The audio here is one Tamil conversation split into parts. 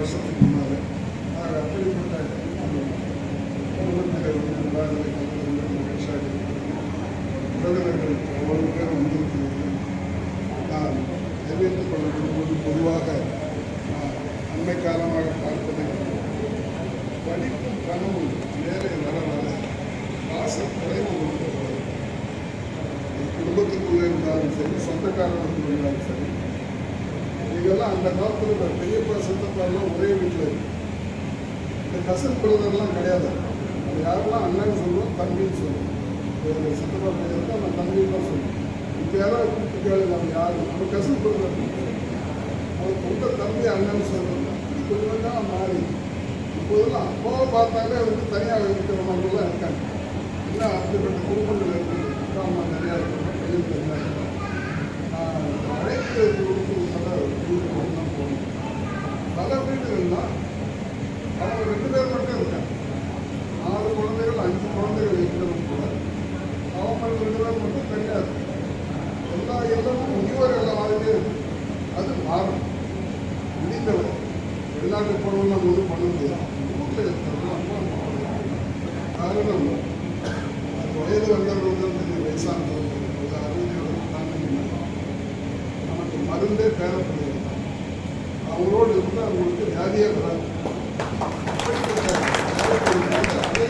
வருஷத்துக்கு முன்னால். அப்படிப்பட்ட குடும்பத்தில் மகிழ்ச்சியாக உறவினர்கள் ஒவ்வொரு பேரும் வந்திருக்கிறது. நான் தெரிவித்துக் கொள்ளப்படும்போது பொதுவாக அண்மை காலமாக பார்ப்பதை படிப்பும் கனவும் நேரே வர வர பாசம் குறைவு கொடுக்கப்படுது. குடும்பத்துக்குள்ளே இருந்தாலும் சரி, சொந்தக்காரர்களுக்குள்ள இருந்தாலும் சரி, இதெல்லாம் அந்த காலத்தில் இந்த பெரியப்பா சித்தப்பாலாம் ஒரே வீட்டில் இருக்கு. இந்த கசன் பிரதர்லாம் கிடையாது. அது யாரெல்லாம் அண்ணன்னு சொல்லுவோம், தம்பின்னு சொல்லுவோம். சித்தப்பா பையன் நம்ம தம்பின்னு தான் சொல்லுவோம். இப்போ யாராவது கூப்பிட்டு கேளு, நம்ம யாரு நம்ம கசன் பிரதர், அவர் உங்க தம்பி அண்ணன்னு சொல்லுவோம். கொஞ்சம் தான் மாறி இப்போதெல்லாம் அப்பாவை பார்த்தாலே வந்து தனியாக இருக்கிறவங்கலாம் இருக்காங்க. இன்னும் அப்படிப்பட்ட குடும்பங்கள் இருக்குது. அப்பா அம்மா நிறையா இருக்கிறாங்க, பையன் தனியாக இருக்கிறாங்க. அனைத்து குடும்பம் தான் போகணும். பல வீடுகள்லாம் அவங்க 2 பேர் மட்டும் இருக்காங்க. 4 குழந்தைகள் 5 குழந்தைகள் இருக்கிறவங்க கூட அவங்க 2 பேர் மட்டும் கிடையாது. எல்லாமும் முதியோர் எல்லாம் வாழ்க்கை இருக்கு. அது மாறும். முடிந்தவர் வெளிநாட்டு போனவங்க நம்ம ஒன்றும் பண்ண முடியாது. ஊரில் இருக்கிறவங்க அப்பா அம்மா காரணம் வயது வந்தவர்கள் தான் தெரியும். வயசானவர்கள் 60 தாண்டி நமக்கு மருந்தே தேவைப்படுகிறது. அவங்களோடு இருந்தால் அவங்களுக்கு வியாதியே வராது. அதை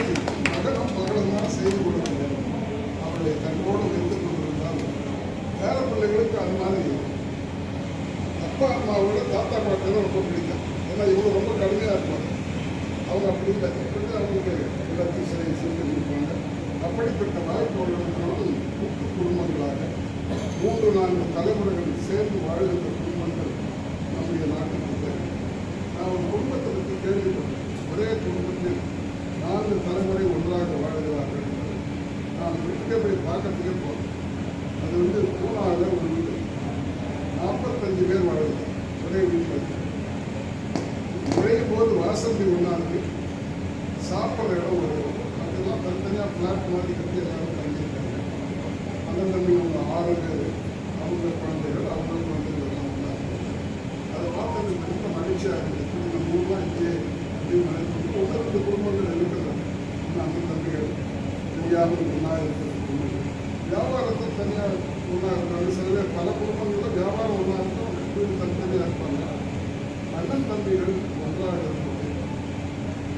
மகனும் மகளும் தான் செய்து கொடுக்க வேண்டும். அவர்களை தன்னோடு வைத்துக் கொண்டிருந்தால் பேர பிள்ளைகளுக்கு அது மாதிரி அப்பா அம்மாவோட தாத்தா பாட்டு ரொம்ப பிடிக்கும். ஏன்னா இவங்க ரொம்ப கடுமையாக இருப்பாங்க. அவங்க அப்படி இல்லை. இப்படி அவங்களுக்கு எல்லாத்தையும் செய்து கொடுப்பாங்க. அப்படிப்பட்ட வாய்ப்பு அவர்களுக்கு கூட்டு குடும்பங்களாக 3-4 தலைமுறைகள் சேர்ந்து வாழ்கின்ற குடும்பங்கள் நம்முடைய நாட்டுக்கு தேவை. நான் ஒரு குடும்பத்தை பற்றி கேள்விப்பட்டேன். ஒரே குடும்பத்தில் 4 தலைமுறை ஒன்றாக வாழ்கிறார்கள். நான் வீட்டுக்கே போய் பார்க்கறதுக்கே போகிறேன். அது வந்து பூனாவில் ஒரு வீடு 45 பேர் வாழ்கிறது ஒரே வீட்டில். நுழையும் போது வாசந்தி ஒன்றாருக்கு, சாப்பிட்ற இடம் ஒரு அதெல்லாம் தனித்தனியாக ஃப்ளாட் மாதிரி கட்டி எல்லாரும் தங்கியிருக்காங்க. அண்ணன் தம்பி அவங்க 6 பேர், அவங்க குழந்தைகள் அவங்க குழந்தைகள் எல்லாம் இருந்தாங்க. அதை பார்த்து ரொம்ப மகிழ்ச்சியாக இருந்துச்சு. இந்த ஊர்லாம் இங்கே அப்படின்னு நினைச்சு 1-2 குடும்பங்கள் இருக்கிறாங்க. இன்னும் அண்ணன் தம்பிகள் தெரியாமல் ஒன்றா இருக்கிற குடும்பங்கள். வியாபாரத்தில் தனியாக ஒன்றா இருக்காங்க. சில பேர் பல குடும்பங்களில் வியாபாரம் ஒன்றா இருக்கும், வீடு தனித்தனியாக இருப்பாங்க. அண்ணன் தம்பிகள் ஒன்றாக இருப்பது,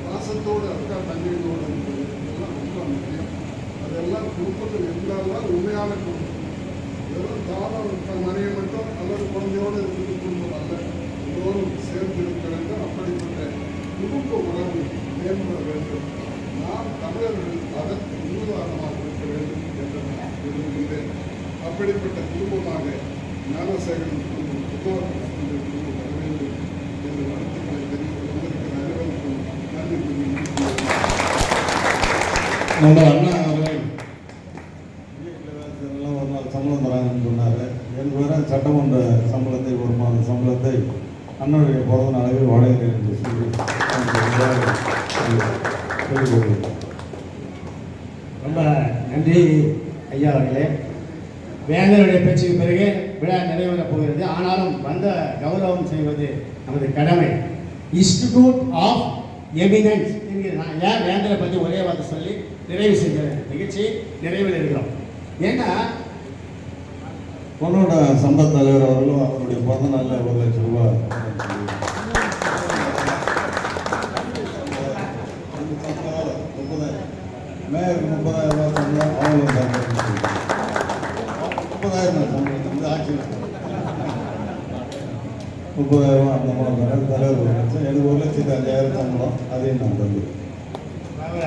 பாசத்தோடு அக்கா தங்கைகளோடு இருப்பது, இதெல்லாம் ரொம்ப முக்கியம். அதெல்லாம் குடும்பத்தில் இருந்தால்தான் உண்மையான குடும்பம். வெறும் தானம் மனைவி மட்டும் அல்லது குழந்தையோடு இருக்கிற குடும்பம் அல்ல. எல்லோரும் சேர்ந்து இருக்க வேண்டும். அப்படிப்பட்ட குடும்ப உறவு மேம்பட வேண்டும். நாம் தமிழர்கள் அதற்கு முன்னுதாரணமாக இருக்க வேண்டும் என்று நான் விரும்புகின்றேன். அப்படிப்பட்ட குடும்பமாக ஞானசேகரன் குடும்பம் புத்தகத்தின் குடும்பம் வர வேண்டும் என்ற வாழ்த்துக்களை தெரிவித்து வந்திருக்கிற அனைவருக்கும் நன்றி கூறி அண்ணா அவர்கள் எல்லாம் ஒரு நாள் சம்பளம் தராங்கன்னு சொன்னார். எனக்கு வேற சட்டமன்ற சம்பளத்தை 1 மாத சம்பளத்தை அண்ணனுடைய பிறந்த நாளாகவே வாடகை என்று சொல்லி ரொம்ப நன்றி ஐயா அவர்களே. வேந்தருடைய பேச்சுக்கு பிறகு விழா நிறைவேறப் போகிறது. ஆனாலும் வந்த கௌரவம் செய்வது நமது கடமை. இன்ஸ்டிடியூட் ஆஃப் எமினன்ஸ் என்கிற நான் ஏன் வேந்தரை பற்றி ஒரே வார்த்தை சொல்லி நிறைவு செஞ்ச நிகழ்ச்சி நிறைவில் இருக்கிறோம். ஏன்னா பொண்ணோட சம்ப தலைவர் அவர்களும் அவருடைய பிறந்த நாளில் 1 லட்சம் ரூபாய் மேயருக்கு 30,000 ரூபாய் சம்பளம், அவங்களும் 30,000 சம்பளம் இந்த ஆட்சியில் 30,000 ரூபா அந்த மூலம் தலைவர் 1 லட்சம், எனக்கு 1,05,000 சம்பளம். அதையும் நான் தந்து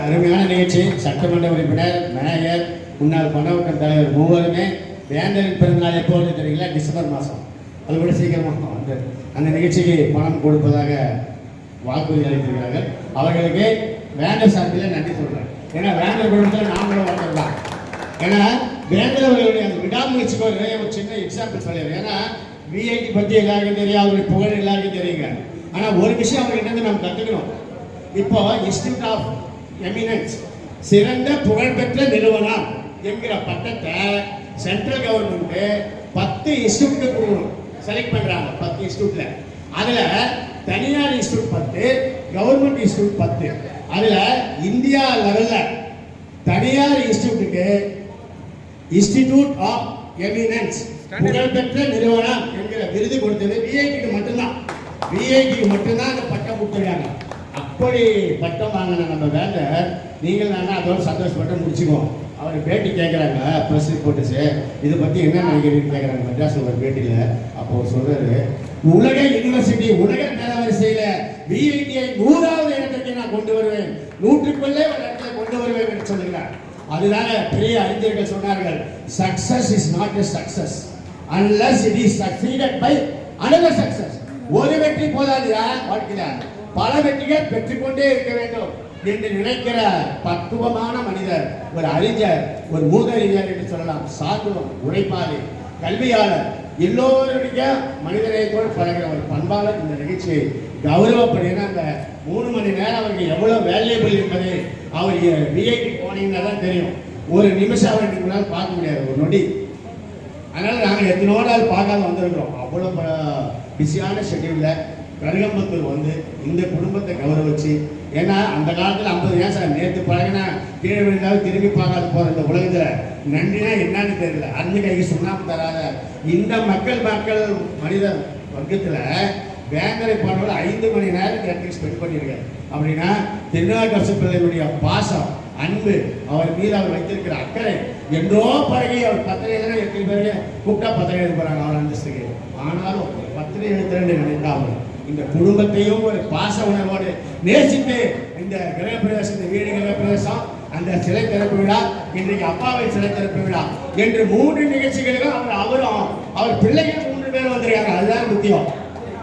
அருமையான நிகழ்ச்சி. சட்டமன்ற உறுப்பினர், மேயர், முன்னாள் பணவட்ட தலைவர் மூவருமே வேந்தரின் பிறந்தநாள் எப்போ வந்து தெரியுங்களா? டிசம்பர் மாதம். அது கூட சீக்கிரமாக வந்து அந்த நிகழ்ச்சிக்கு பணம் கொடுப்பதாக வாக்குறுதி அளித்திருக்கிறார்கள். அவர்களுக்கு வேந்தர் சார்பில் நன்றி சொல்கிறேன். ஏன்னா வேந்தர் குடும்பத்தில் நாங்களும் வாழ்ந்துடலாம். ஏன்னா வேந்தர் அவர்களுடைய அந்த விடாமுயற்சிக்கு ஒரு சின்ன எக்ஸாம்பிள் சொல்லிடுறேன். ஏன்னா விஐடி பற்றி எல்லாருக்கும் தெரியும், அவருடைய புகழ் எல்லாருக்கும் தெரியுங்க. ஆனால் ஒரு விஷயம் அவர்கிட்ட நம்ம கற்றுக்கணும். இப்போ இன்ஸ்டிடியூட் ஆஃப் எமினன்ஸ் சிறந்த புகழ்பெற்ற நிறுவனம் என்கிற பட்டத்தை சென்ட்ரல் கவர்மெண்ட் 10 இன்ஸ்டிடியூட் செலக்ட் பண்றாங்க. 10 இன்ஸ்டிடியூட்ல அதுல தனியார் இன்ஸ்டியூட் 10, கவர்மெண்ட் இன்ஸ்டியூட் 10. அதுல இந்தியா லெவல்ல தனியார் இன்ஸ்டியூட்டுக்கு இன்ஸ்டிடியூட் ஆஃப் எமினன்ஸ் புகழ்பெற்ற நிறுவனம் என்கிற விருது கொடுத்தது விஐடிக்கு மட்டும்தான். விஐடிக்கு மட்டும்தான் அந்த பட்டம் கொடுத்துருக்காங்க. அப்படி பட்டம் வாங்கின நம்ம வேண்டர் நீங்கள் நான் அதோட சந்தோஷப்பட்டு முடிச்சுக்குவோம். அவர் பேட்டி கேட்குறாங்க, ப்ரெஸ் ரிப்போர்ட்டர்ஸு, இதை பற்றி என்ன நினைக்கிறீங்கன்னு கேட்குறாங்க மெட்ராஸில் ஒரு பேட்டியில். அப்போ அவர் சொல்கிறாரு, உலக யூனிவர்சிட்டி உலக தரவரிசையில் விஐடியை 100வது இடத்துக்கு நான் கொண்டு வருவேன், 100க்குள்ளே ஒரு இடத்துல கொண்டு வருவேன் என்று சொல்லுகிறார். அதுதான பெரிய அறிஞர்கள் சொன்னார்கள், success is not a success unless it is succeeded by another success. ஒரு வெற்றி போதாதுயா வாழ்க்கையில, பல வெற்றிகள் பெற்றுக்கொண்டே இருக்க வேண்டும் என்று நினைக்கிற பக்குவமான மனிதர், ஒரு அறிஞர், ஒரு மூதறிஞர் என்று சொல்லலாம். சாதுவம், உழைப்பாளி, கல்வியாளர், எல்லோருடைய மனிதநேயத்தோடு பழகிற ஒரு பண்பாளர் இந்த நிகழ்ச்சியை கௌரவப்படுகிற அந்த 3 மணி நேரம் அவருக்கு எவ்வளவு வேல்யூபிள் என்பதை அவர் விஐடி போனீங்கன்னா தான் தெரியும். ஒரு நிமிஷம் அவர் நீங்களால் பார்க்க முடியாது, ஒரு நொடி. அதனால நாங்கள் எத்தனோட பார்க்காம வந்திருக்கிறோம். அவ்வளோ பிஸியான ஷெட்யூலில் கருகம்பத்தூர் வந்து இந்த குடும்பத்தை கௌரவிச்சு, ஏன்னா அந்த காலத்தில் 50 ஏன் சார் நேற்று பழகினா கீழே விழுந்தாலும் திரும்பி பார்க்காத போகிற இந்த உலகத்தில் நன்றினா என்னன்னு தெரியல. அஞ்சு கைக்கு சுண்ணாம்பு தராத இந்த மக்கள் மனித வர்க்கத்தில் வேங்கரை பாடோட 5 மணி நேரம் இடத்துக்கு ஸ்பெண்ட் பண்ணியிருக்காரு. அப்படின்னா திருநாவுக்கரசு பிள்ளைகளுடைய பாசம், அன்பு, அவர் மீது அவர் வைத்திருக்கிற அக்கறை என்றோ பழகி. அவர் பத்திரை எழுதுனா 8 பேர் கூப்பிட்டா பத்திரை எழுத போறாங்க அவர் அந்தஸ்துக்கு. ஆனாலும் பத்திரை எழுதுறேன்னு நினைக்காமல் இந்த குடும்பத்தையும் ஒரு பாச உணர்வோடு நேசித்து இந்த கிரகப்பிரவேசம், இந்த வீடு கிரகப்பிரவேசம், அந்த சிலை திறப்பு விழா, இன்றைக்கு அப்பாவை சிலை திறப்பு விழா என்று 3 நிகழ்ச்சிகளுக்கும் அவரும் அவர் பிள்ளைகள் 3 பேர் வந்திருக்காங்க. அதுதான் முக்கியம்.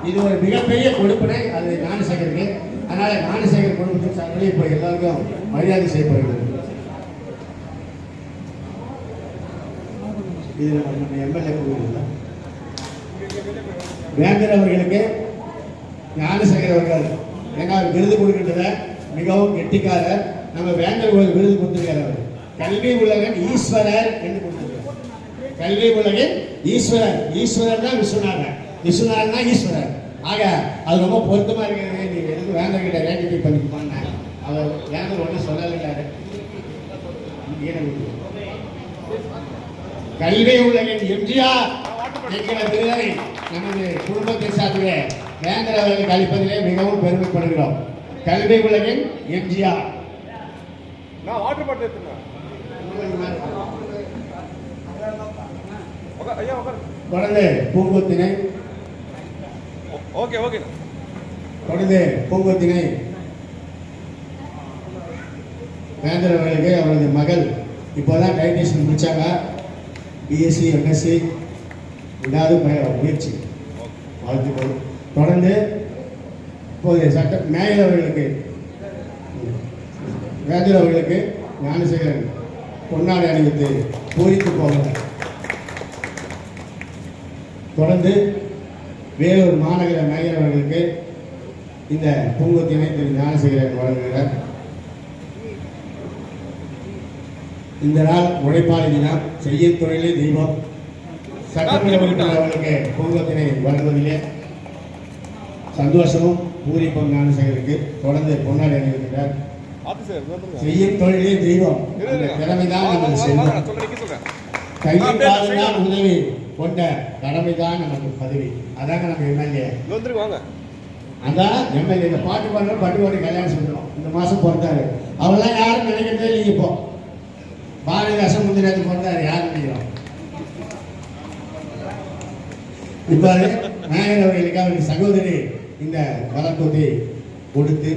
இது ஒரு மிகப்பெரிய கொடுப்பினை அது ஞானசேகருக்கு. அதனால ஞானசேகர் குடும்பத்தின் சார்பில் இப்போ எல்லாருக்கும் மரியாதை செய்யப்படுகிறது. இது நம்ம எம்எல்ஏ கூறுகிறதா வேந்தர் அவர்களுக்கு ஞானசேகர் அவர்கள் ஏன்னா அவர் விருது கொடுக்கின்றத மிகவும் கெட்டிக்காரர். நம்ம வேந்தர் ஒரு விருது கொடுத்திருக்கார். அவர் கல்வி உலகன் ஈஸ்வரர் என்று கொடுத்திருக்கார். கல்வி உலகின் ஈஸ்வரர், ஈஸ்வரர் தான் விஸ்வநாதன், விஸ்வநாதன் தான் ஈஸ்வரர். ஆக அது ரொம்ப பொருத்தமா இருக்கிறது. நீ எதுக்கு வேந்தர் கிட்ட ரேட்டிஃபை பண்ணிப்பாங்க. அவர் வேந்தர் ஒன்றும் சொல்லலைங்கிறாரு. கல்வி உலகின் எம்ஜிஆர் என்கிற விருதை நமது குடும்பத்தை சார்பிலே வேந்தர் அவர்களுக்கு அளிப்பதிலே மிகவும் பெருமைப்படுகிறோம். கல்வி உலகின் எம்ஜிஆர். தொடர்ந்து பூங்கொத்தினை தொடர்ந்து பூங்கொத்தினை வேந்தர் அவர்களுக்கு அவரது மகள் இப்போதான் டைட்டிஷன் முடிச்சாங்க. பிஎஸ்சி எம்எஸ்சி விடாது முயற்சி வாழ்த்துக்கள். தொடர்ந்து இப்போது சட்ட மேயர் அவர்களுக்கு வேந்தர் அவர்களுக்கு ஞானசேகரன் பொன்னாடை அணிவித்து பூரித்து போகிறார். தொடர்ந்து வேலூர் மாநகர மேயர் அவர்களுக்கு இந்த பூங்கொத்தினை திரு ஞானசேகரன் வழங்குகிறார். இந்த நாள் உழைப்பாளி தினம், செய்யும் தொழிலே தெய்வம். சட்டமன்ற உறுப்பினர் அவர்களுக்கு பூங்கொத்தினை வழங்குவதிலே சந்தோஷமும் பூரிப்பும் ஞானசேகருக்கு. தொடர்ந்து பொன்னாடை அணிவிக்கிறார். செய்யும் தொழிலே தெய்வம், திறமைதான் நமது செல்வம், கையில் காலம்தான் உதவி கொண்ட கடமைதான் நமக்கு பதவி. அதாங்க நம்ம எம்எல்ஏ. அதான் எம்எல்ஏ. இந்த பாட்டு பாடுற பட்டுக்கோட்டை கல்யாணம் சொல்றோம். இந்த மாசம் பிறந்தாரு. அவெல்லாம் யாரும் நினைக்கிறதே இல்லைங்க. இப்போ பாரதிதாசன் முந்தினது பிறந்தாரு, யாரும் நினைக்கிறோம். இப்ப நாயகர் அவர்களுக்கு அவருக்கு சகோதரி இந்த வளர்த்தொட்டி கொடுத்து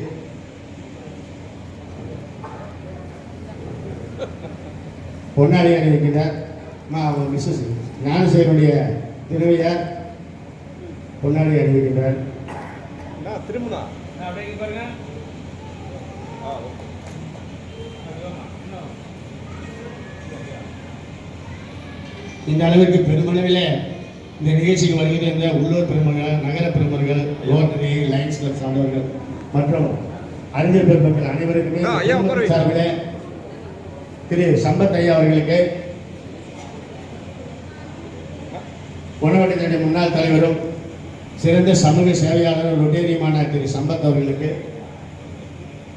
பொன்னாடி அணிவிக்கிறார். மிஸ்ஸஸ் ஞானசேகருடைய திருவையார் பொன்னாடி அணிவிக்கின்றார். இந்த அளவிற்கு பெருமளவில் இந்த நிகழ்ச்சிக்கு வருகின்ற உள்ளூர் பெருமக்கள், நகர பெருமக்கள், ரோட்டரி, லைன்ஸ் கிளப் சார்ந்தவர்கள் மற்றும் அறிஞர் பெருமக்கள் அனைவருக்குமே சார்பில் திரு சம்பத் ஐயா அவர்களுக்கு, உணவகத்தினுடைய முன்னாள் தலைவரும் சிறந்த சமூக சேவையாளர் ரொட்டேரியமான திரு சம்பத் அவர்களுக்கு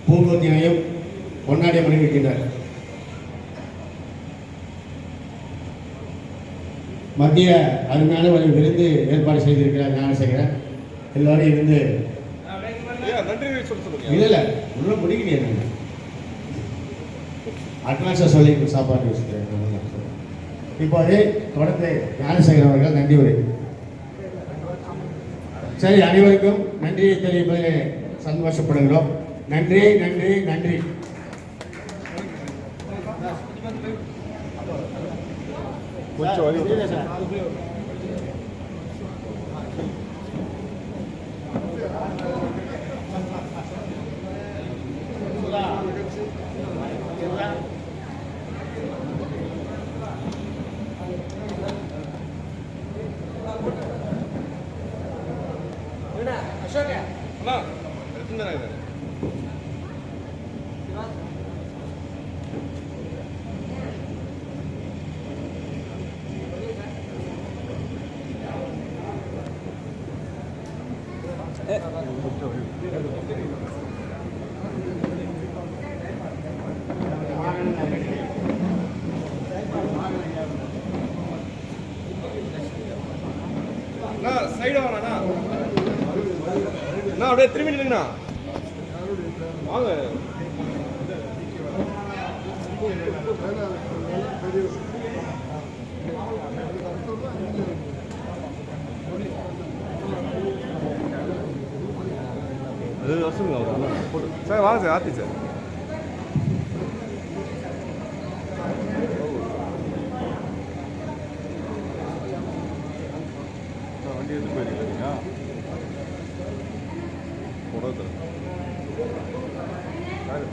பூங்கொத்தினையும் பொன்னாடியும் அணிவிக்கின்றார். மத்திய அருமையான ஒரு விருந்து ஏற்பாடு செய்திருக்கிறார் ஞானசேகரன். எல்லாரும் இருந்து இல்லை உள்ள பிடிக்கிறீங்க அட்வான்ஸாக சொல்லி சாப்பாடு வச்சுருக்கேன். இப்போது தொடர்ந்து ஞானசேகரன் அவர்கள் நன்றி உரை. சரி, அனைவருக்கும் நன்றியை தெரிவிப்பதில் சந்தோஷப்படுகிறோம். நன்றி நன்றி நன்றி. சைடு வாங்கண்ணா, அப்படியே திரும்பி நின்னுங்கண்ணா வாங்க. அது வசூங்க போட்டு சார் வாங்க சார். ஆர்த்தி சார் வண்டி எடுத்து போயிருக்கீங்க.